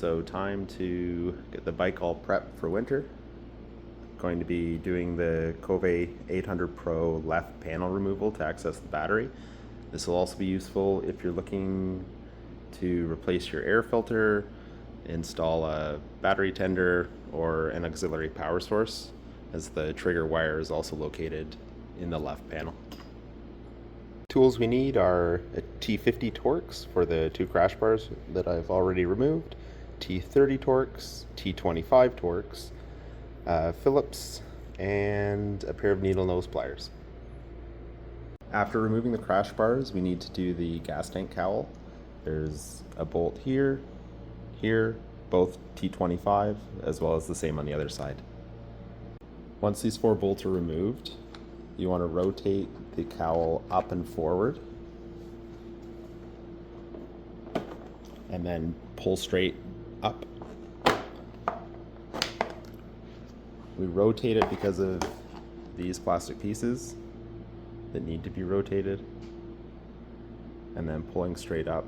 So time to get the bike all prepped for winter. Going to be doing the Kove 800 Pro left panel removal to access the battery. This will also be useful if you're looking to replace your air filter, install a battery tender, or an auxiliary power source, as the trigger wire is also located in the left panel. Tools we need are a T50 Torx for the two crash bars that I've already removed, T30 Torx, T25 Torx, Phillips, and a pair of needle nose pliers. After removing the crash bars, we need to do the gas tank cowl. There's a bolt here, both T25, as well as the same on the other side. Once these 4 bolts are removed, you want to rotate the cowl up and forward, and then pull straight up. We rotate it because of these plastic pieces that need to be rotated, and then pulling straight up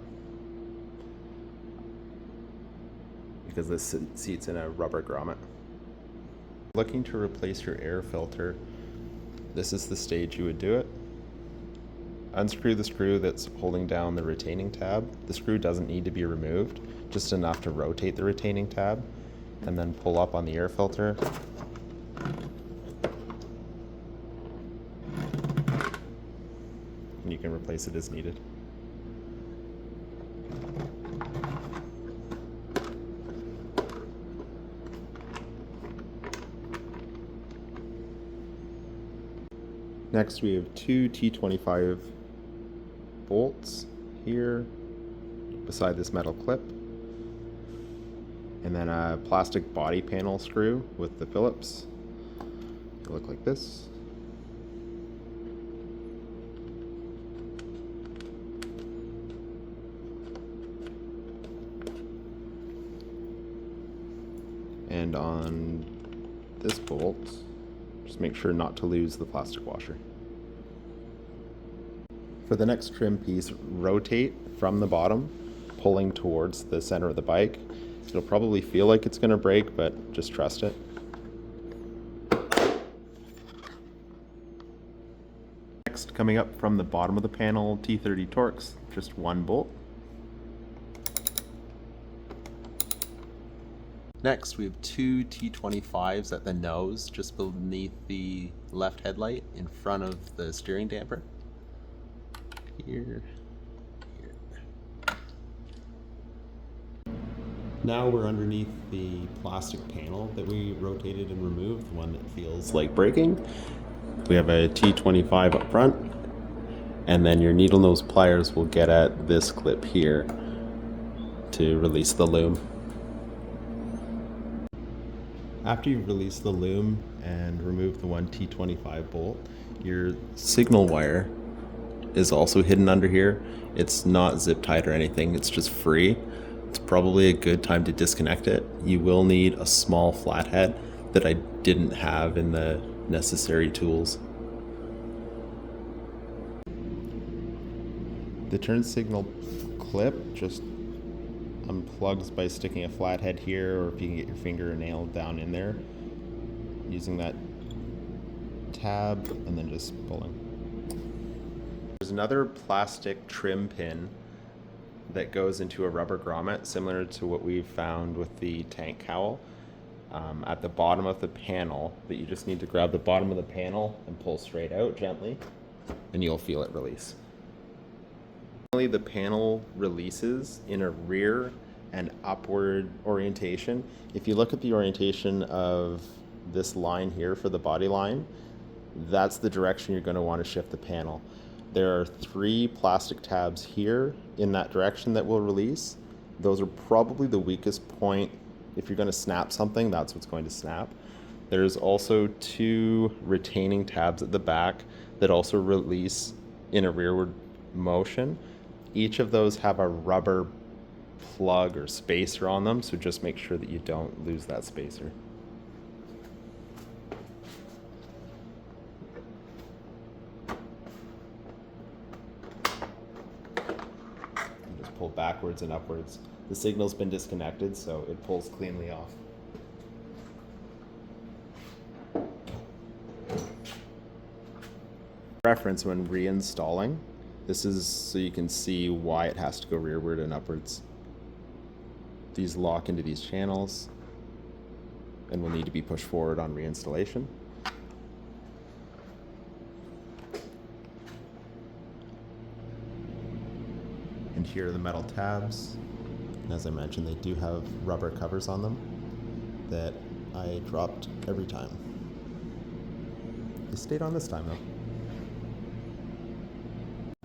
because this seats in a rubber grommet. Looking to replace your air filter, this is the stage you would do it. Unscrew the screw that's holding down the retaining tab. The screw doesn't need to be removed, just enough to rotate the retaining tab, and then pull up on the air filter. And you can replace it as needed. Next, we have 2 T25 bolts here beside this metal clip, and then a plastic body panel screw with the Phillips. It'll look like this. And on this bolt, just make sure not to lose the plastic washer. For the next trim piece, rotate from the bottom, pulling towards the center of the bike. It'll probably feel like it's going to break, but just trust it. Next, coming up from the bottom of the panel, T30 Torx, just 1 bolt. Next, we have 2 T25s at the nose, just beneath the left headlight in front of the steering damper. Here. Now we're underneath the plastic panel that we rotated and removed, the one that feels like breaking. We have a T25 up front, and then your needle nose pliers will get at this clip here to release the loom. After you've released the loom and removed the 1 T25 bolt, your signal wire is also hidden under here. It's not zip tied or anything, it's just free. It's probably a good time to disconnect it. You will need a small flathead that I didn't have in the necessary tools. The turn signal clip just unplugs by sticking a flathead here, or if you can get your finger or nail down in there using that tab, and then just pulling. There's another plastic trim pin that goes into a rubber grommet, similar to what we've found with the tank cowl, at the bottom of the panel, that you just need to grab the bottom of the panel and pull straight out gently, and you'll feel it release. Finally, the panel releases in a rear and upward orientation. If you look at the orientation of this line here for the body line, that's the direction you're going to want to shift the panel. There are 3 plastic tabs here in that direction that will release. Those are probably the weakest point. If you're going to snap something, that's what's going to snap. There's also 2 retaining tabs at the back that also release in a rearward motion. Each of those have a rubber plug or spacer on them, so just make sure that you don't lose that spacer. Just pull backwards and upwards the signal's been disconnected, so it pulls cleanly off. Reference when reinstalling, this is so you can see why it has to go rearward and upwards. These lock into these channels and will need to be pushed forward on reinstallation. And here are the metal tabs. As I mentioned, they do have rubber covers on them that I dropped every time. They stayed on this time though.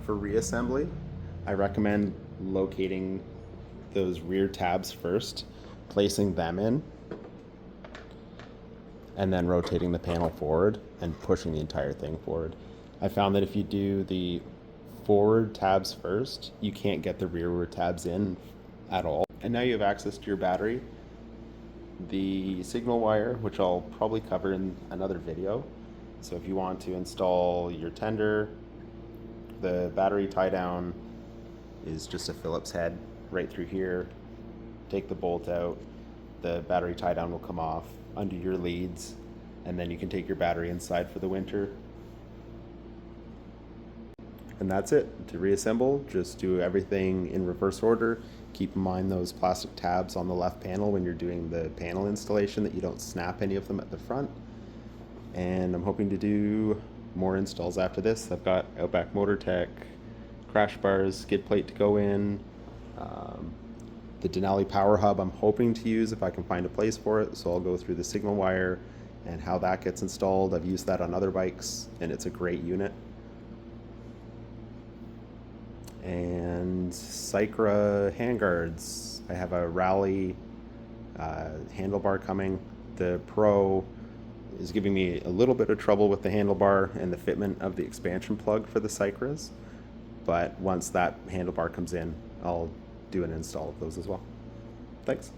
For reassembly, I recommend locating those rear tabs first, placing them in, and then rotating the panel forward and pushing the entire thing forward. I found that if you do the forward tabs first, you can't get the rearward tabs in at all. And now you have access to your battery, the signal wire, which I'll probably cover in another video. So if you want to install your tender, the battery tie down is just a Phillips head right through here. Take the bolt out, the battery tie down will come off under your leads, and then you can take your battery inside for the winter. And that's it. To reassemble, just do everything in reverse order. Keep in mind those plastic tabs on the left panel when you're doing the panel installation, that you don't snap any of them at the front. And I'm hoping to do more installs after this. I've got Outback Motor Tech, crash bars, skid plate to go in, the Denali Power Hub I'm hoping to use if I can find a place for it, so I'll go through the signal wire and how that gets installed. I've used that on other bikes and it's a great unit. And Cycra handguards. I have a Rally handlebar coming. The Pro is giving me a little bit of trouble with the handlebar and the fitment of the expansion plug for the Cycras, but once that handlebar comes in, I'll do an install of those as well. Thanks.